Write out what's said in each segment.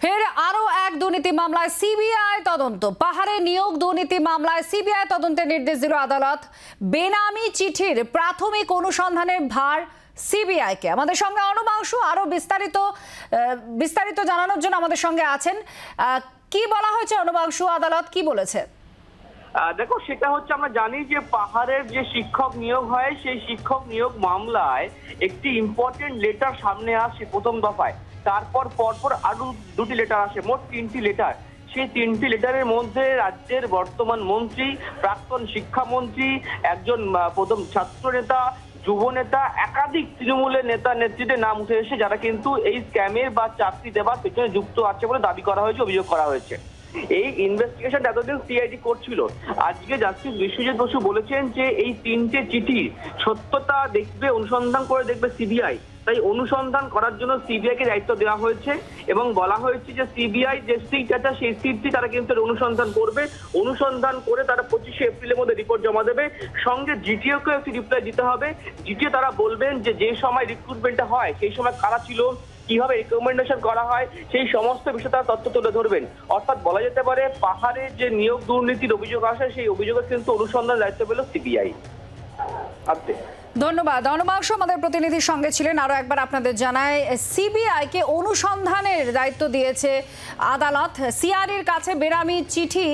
ফের আরো এক দুর্নীতি মামলায় সিবিআই তদন্ত। পাহাড়ে নিয়োগ দুর্নীতি মামলায় সিবিআই তদন্তের নির্দেশ দিল আদালত। বেনামি চিঠির প্রাথমিক অনুসন্ধানের ভার সিবিআইকে। আমাদের সঙ্গে অনুমাংশু আরো বিস্তারিত জানানোর জন্য আমাদের সঙ্গে আছেন। কি বলা হয়েছে অনুমাংশু, আদালত কি বলেছে? দেখো, সেটা হচ্ছে আমরা জানি যে পাহাড়ের যে শিক্ষক নিয়োগ হয় সেই শিক্ষক নিয়োগ মামলায় একটি ইম্পর্টেন্ট লেটার সামনে আসে প্রথম দফায়, তারপর পরপর আরো দুটি লেটার আসে, মোট 3টি লেটার। সেই 3টি লেটারের মধ্যে রাজ্যের বর্তমান মন্ত্রী, প্রাক্তন শিক্ষামন্ত্রী, একজন প্রথম ছাত্র নেতা, যুব নেতা, একাধিক তৃণমূলের নেতা নেত্রীদের নাম উঠে এসে যারা কিন্তু এই স্ক্যামের বা চাকরি দেওয়ার পেছনে যুক্ত আছে বলে দাবি করা হয়েছে, অভিযোগ করা হয়েছে। এই ইনভেস্টিগেশন এতদিন সিআইডি করছিল। আজকে জাস্টিস বিশ্বজিৎ বসু বলেছেন যে এই 3টে চিঠি সত্যতা দেখবে, অনুসন্ধান করে দেখবে সিবিআই। তাই অনুসন্ধান করার জন্য সিবিআই কে দায়িত্ব দেওয়া হয়েছে এবং বলা হয়েছে যে সিবিআই যে সিট আছে সেই সিটটি তারা কিন্তু অনুসন্ধান করবে। অনুসন্ধান করে তারা 25শে এপ্রিলের মধ্যে রিপোর্ট জমা দেবে। সঙ্গে জিটিওকেও একটি রিপ্লাই দিতে হবে। জিটিও তারা বলবেন যে সময় রিক্রুটমেন্টটা হয় সেই সময় কারা ছিল, কিভাবে রিকমেন্ডেশন করা হয়, সেই সমস্ত বিষয়ে তারা তথ্য তুলে ধরবেন। অর্থাৎ বলা যেতে পারে পাহাড়ে যে নিয়োগ দুর্নীতির অভিযোগ আসে সেই অভিযোগের কিন্তু অনুসন্ধান দায়িত্ব পেল সিবিআই। ধন্যবাদ অনুমাংশু, আমাদের প্রতিনিধির সঙ্গে ছিলেন। আরো একবার আপনাদের জানায়, সিবিআই কে অনুসন্ধানের দায়িত্ব দিয়েছে আদালত। সিআরইর কাছে বেনামি চিঠি,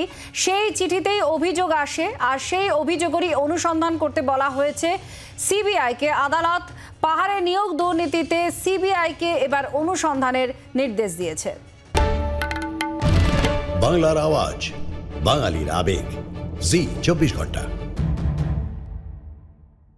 সেই চিঠিতেই অভিযোগ আসে আর সেই অভিযোগেরই অনুসন্ধান করতে বলা হয়েছে সিবিআই কে। আদালত পাহাড়ে নিয়োগ দুর্নীতিতে সিবিআই কে এবার অনুসন্ধানের নির্দেশ দিয়েছে। বাংলার আওয়াজ, বাঙালির আবেগ, জি 24 ঘন্টা।